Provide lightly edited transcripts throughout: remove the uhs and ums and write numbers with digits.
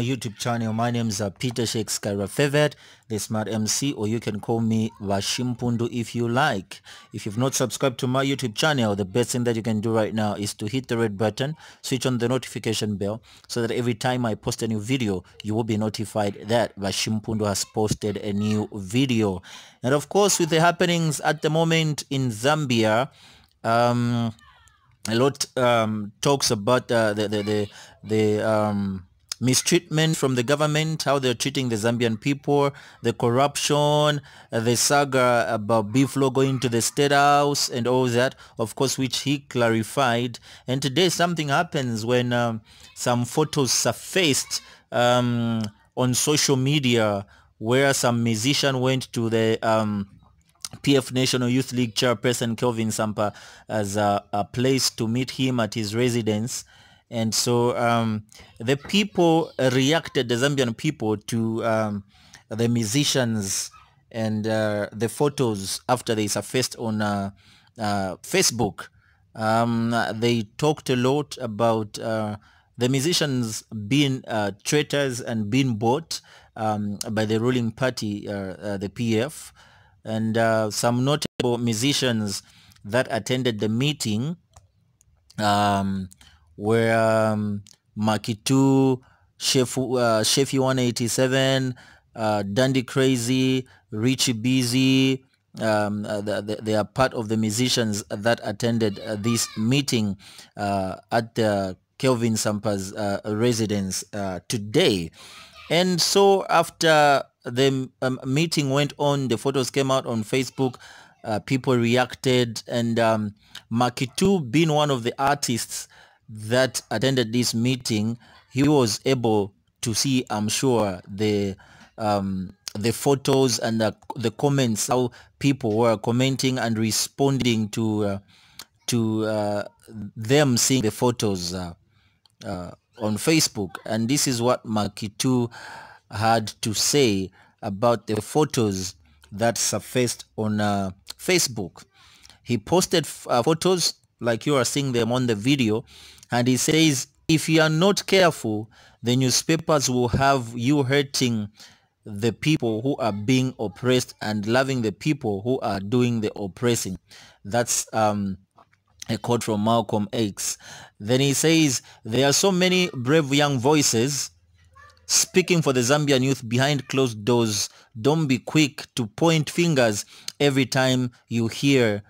YouTube channel. My name is Peter Sheikh Skyra Favored, the Smart MC, or you can call me Vashimpundu if you like. If you've not subscribed to my YouTube channel, the best thing that you can do right now is to hit the red button, switch on the notification bell, so that every time I post a new video, you will be notified that Vashimpundu has posted a new video. And of course, with the happenings at the moment in Zambia, a lot talks about the mistreatment from the government, how they're treating the Zambian people, the corruption, the saga about Biflo going to the State House and all that, of course, which he clarified. And today something happens when some photos surfaced on social media where some musician went to the PF National Youth League chairperson Kelvin Sampa as a place to meet him at his residence. And so the people reacted, the Zambian people, to the musicians and the photos after they surfaced on Facebook. They talked a lot about the musicians being traitors and being bought by the ruling party, the PF. And some notable musicians that attended the meeting were Macky2, Chefy 187, Dandy Crazy, Richie Busy. They are part of the musicians that attended this meeting at Kelvin Sampa's residence today. And so after the meeting went on, the photos came out on Facebook, people reacted, and Macky2, being one of the artists that attended this meeting, he was able to see, I'm sure, the photos and the comments, how people were commenting and responding to them seeing the photos on Facebook. And this is what Macky2 had to say about the photos that surfaced on Facebook. He posted photos like you are seeing them on the video, and he says, if you are not careful, the newspapers will have you hurting the people who are being oppressed and loving the people who are doing the oppressing. That's a quote from Malcolm X. Then he says, there are so many brave young voices speaking for the Zambian youth behind closed doors. Don't be quick to point fingers every time you hear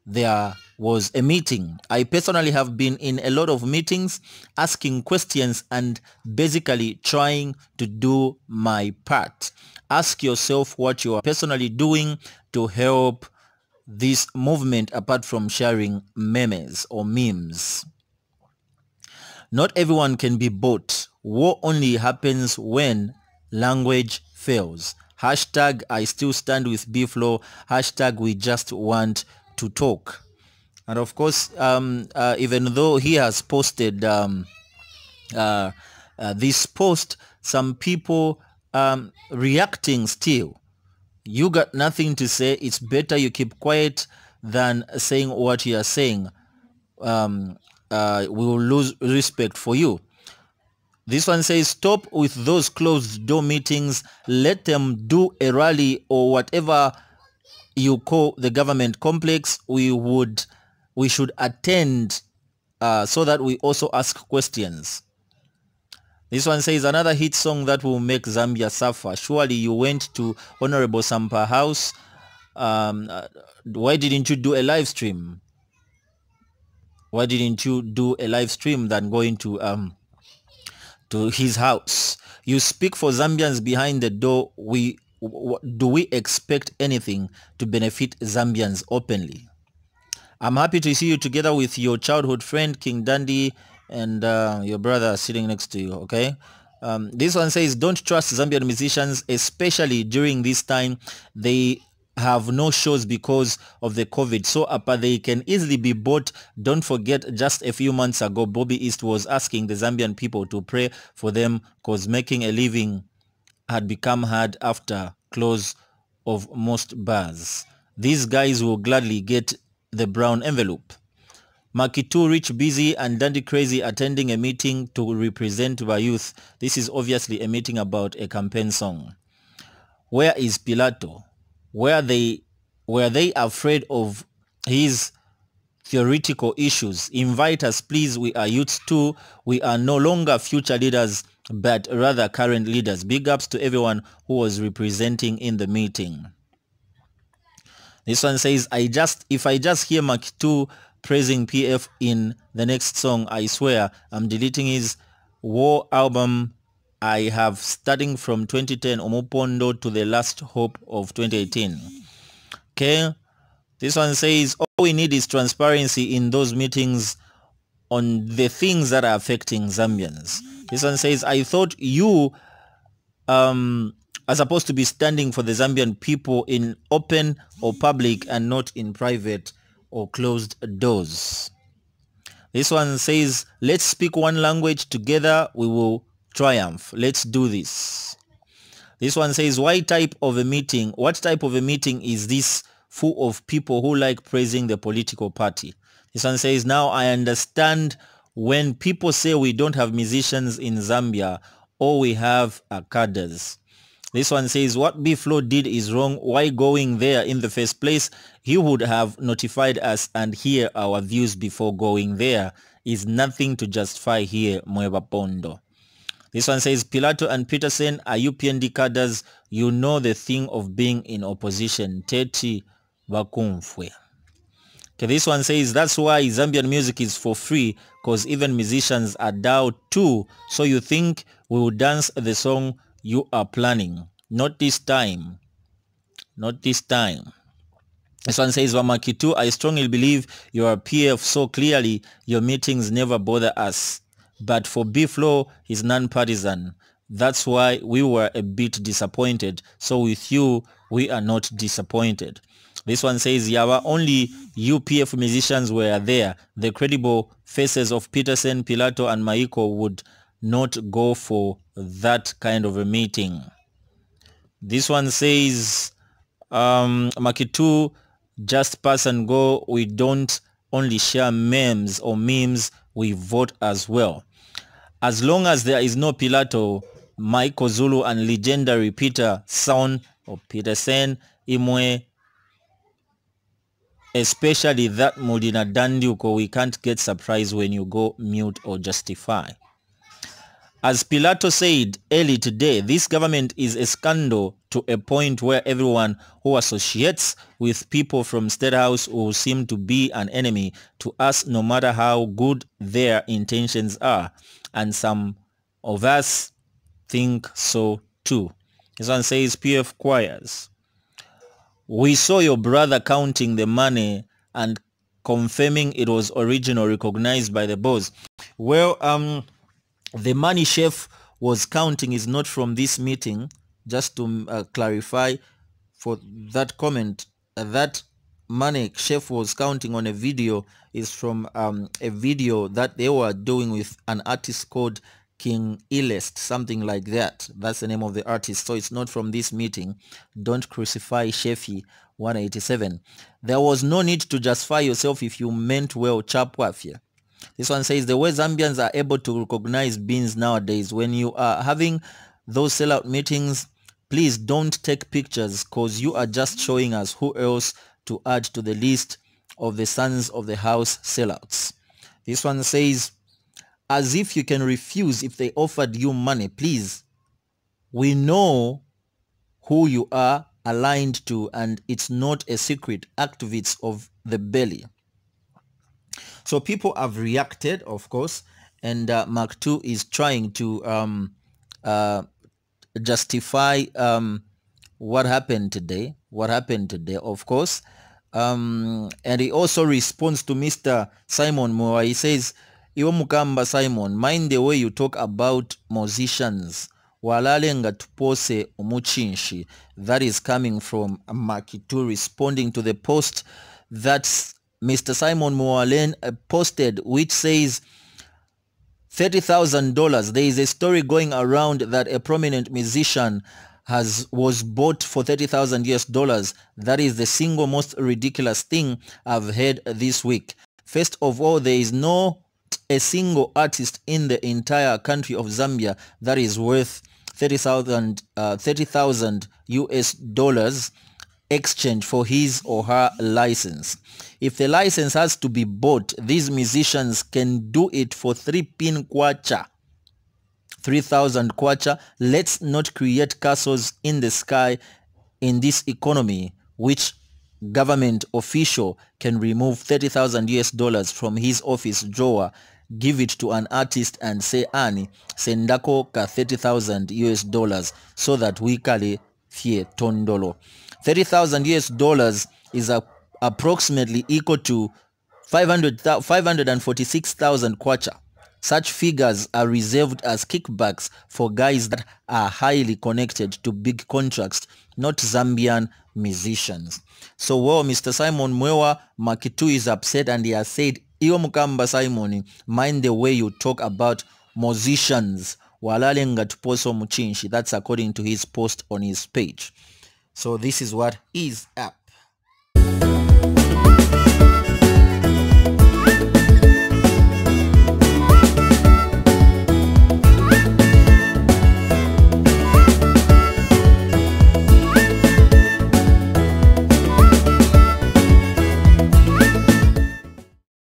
there was a meeting. I personally have been in a lot of meetings asking questions and basically trying to do my part. Ask yourself what you are personally doing to help this movement apart from sharing memes or memes. Not everyone can be bought. War only happens when language fails. Hashtag I still stand with Biflo. Hashtag we just want to talk. And of course, even though he has posted this post, some people reacting still. You got nothing to say. It's better you keep quiet than saying what you are saying. We will lose respect for you. This one says, stop with those closed door meetings. Let them do a rally or whatever you call the government complex. We should attend so that we also ask questions. This one says, another hit song that will make Zambia suffer. Surely you went to Honorable Sampa house. Why didn't you do a live stream? Why didn't you do a live stream than going to his house? You speak for Zambians behind the door. Do we expect anything to benefit Zambians openly? I'm happy to see you together with your childhood friend King Dandy and your brother sitting next to you. Okay. This one says, don't trust Zambian musicians, especially during this time. They have no shows because of the COVID, so they can easily be bought. Don't forget, just a few months ago, Bobby East was asking the Zambian people to pray for them because making a living had become hard after close of most bars. These guys will gladly get the brown envelope. Macky2 rich busy and dandy crazy attending a meeting to represent our youth. This is obviously a meeting about a campaign song. Where is Pilato? Were they afraid of his theoretical issues? Invite us, please. We are youths too. We are no longer future leaders, but rather current leaders. Big ups to everyone who was representing in the meeting. This one says, if I just hear Macky2 praising PF in the next song, I swear I'm deleting his war album I have starting from 2010 Omopondo to the last hope of 2018. Okay. This one says, all we need is transparency in those meetings on the things that are affecting Zambians. This one says, I thought you are supposed to be standing for the Zambian people in open or public and not in private or closed doors. This one says, let's speak one language together, we will triumph. Let's do this. This one says, what type of a meeting is this full of people who like praising the political party? This one says, now I understand when people say we don't have musicians in Zambia, all we have are cadres. This one says, what B-Flow did is wrong. Why going there in the first place? He would have notified us and hear our views before going there. Is nothing to justify here, Mweba Pondo. This one says, Pilato and Peterson are UPND cadres. You know the thing of being in opposition. Teti Bakumfwe. Okay, this one says, that's why Zambian music is for free, because even musicians are down too. So you think we will dance the song you are planning? Not this time. Not this time. This one says, Macky2, I strongly believe you are PF so clearly your meetings never bother us. But for B-Flow, he's non-partisan. That's why we were a bit disappointed. So with you, we are not disappointed. This one says, Yawa, only UPF musicians were there. The credible faces of Peterson, Pilato, and Maiko would not go for that kind of a meeting. This one says, Macky2, just pass and go. We don't only share memes or memes, we vote as well. As long as there is no Pilato, Michael Zulu, and legendary Peter Son or Peterson, Imwe, especially that Mudina Danduko, we can't get surprised when you go mute or justify. As Pilato said early today, this government is a scandal to a point where everyone who associates with people from State House will seem to be an enemy to us no matter how good their intentions are. And some of us think so too. This one says, PF choirs. We saw your brother counting the money and confirming it was original, recognized by the boss. Well, the money Chef was counting is not from this meeting. Just to clarify for that comment, that money Chef was counting on a video is from a video that they were doing with an artist called King Elest, something like that. That's the name of the artist. So it's not from this meeting. Don't crucify Shefi 187. There was no need to justify yourself if you meant well, Chapwafia. This one says, the way Zambians are able to recognize beans nowadays, when you are having those sellout meetings, please don't take pictures because you are just showing us who else to add to the list of the sons of the house sellouts. This one says, as if you can refuse if they offered you money, please. We know who you are aligned to and it's not a secret. Activists of the belly. So people have reacted, of course, and Macky2 is trying to justify what happened today. Of course. And he also responds to Mr. Simon Moa. He says, Iwo Mukamba Simon, mind the way you talk about musicians. Walalenga tupose umuchinshi. That is coming from Macky2 responding to the post that Mr. Simon Moalen posted, which says $30,000. There is a story going around that a prominent musician was bought for $30,000 US. That is the single most ridiculous thing I've heard this week. First of all, there is no a single artist in the entire country of Zambia that is worth 30,000 US dollars exchange for his or her license. If the license has to be bought, these musicians can do it for 3 pin kwacha, 3,000 kwacha. Let's not create castles in the sky in this economy, which government official can remove 30,000 US dollars from his office drawer, give it to an artist and say, Ani, sendako ka 30,000 US dollars so that we kale fie tondolo. 30,000 US dollars is approximately equal to 546,000 kwacha. Such figures are reserved as kickbacks for guys that are highly connected to big contracts, not Zambian musicians. So, well, Mr. Simon Mwewa, Macky2 is upset and he has said, Iyo mukamba Simon, mind the way you talk about musicians. Walale nga tuposo muchinshi. That's according to his post on his page. So this is what is up.